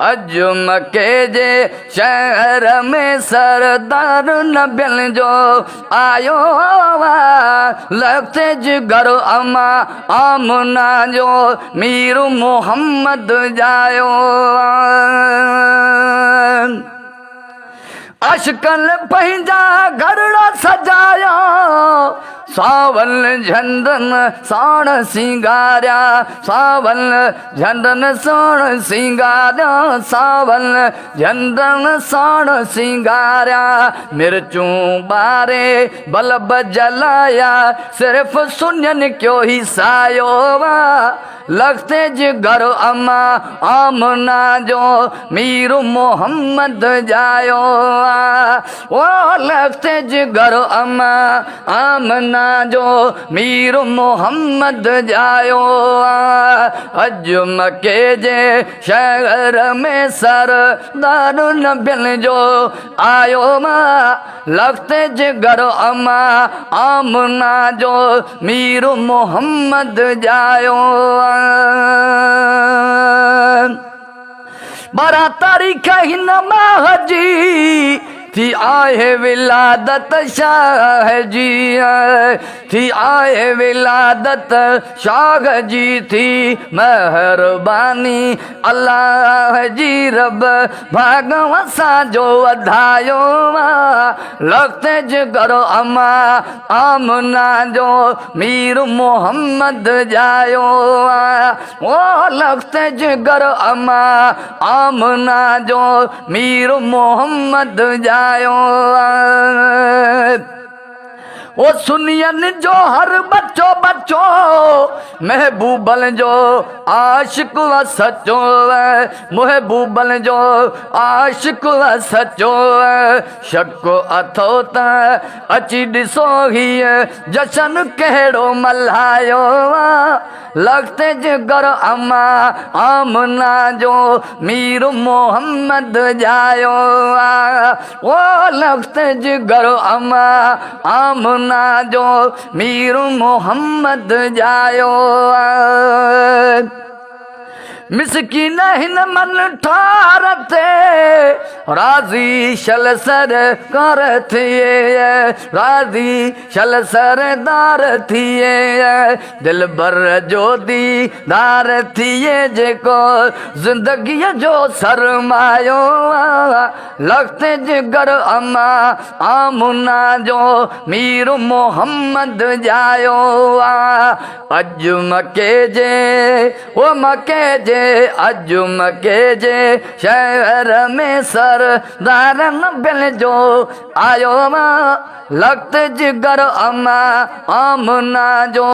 अज मके जे शहर में सरदार नबियन जो आयो वा लगते जिगर अमा आमना जो मीर मोहम्मद जायो अशकल पंहिंजा घरड़ा सजाया सावल झंडन साण सिंगारिया सावल झंडन साण सिंगारिया सावल झंडन साण सिंगारिया मिर्चूं बारे बल्ब जलाया सिर्फ सुनियन क्यों ही सायो वा लगते जिगर अमा आमना जो मीर मोहम्मद जायो ओ लगते जिगर अमा आमना जो मीर मोहम्मद जायो अज मके जे शहर में सरदार नबियन जो आयो लगते जिगर अमा आमना जो मीर मोहम्मद जायो 12 तारीख हिन माह जी थी आए विलादत शाह जी थी आए विलादत शाह जी थी मेहरबानी अल्लाह जी रब भागव साजो वधायो लगते जिगर अमा आमना जो मीर मोहम्मद जायो ओ लगते जिगर अमा आमना जो मीर मोहम्मद जायो वो सुनियन जो हर बच्चो बच्चो महबूबल जो आशिक व सचो महबूबल जो आशिक व सचो शक अथो त अची ॾिसो हीअ जशन कहिड़ो मल्हायो लगते जिगर अमा आमना जो मीर मोहम्मद जायो ओ लगते जिगर अमा आमना जो मीर मोहम्मद जायो मिसकीन हिन मन ठारते राजी शल सरकार थिए राजी शल सरदार थिए दिल भर जो दीदार थिए जेको जिंदगीअ जो सरमायो लगते जिगर अमा आमना जो मीर मोहम्मद जायो अज मके जे ओ मके जे अज मके जे शहर में सरदार नबियन जो आयो लगते जिगर अमा आमना जो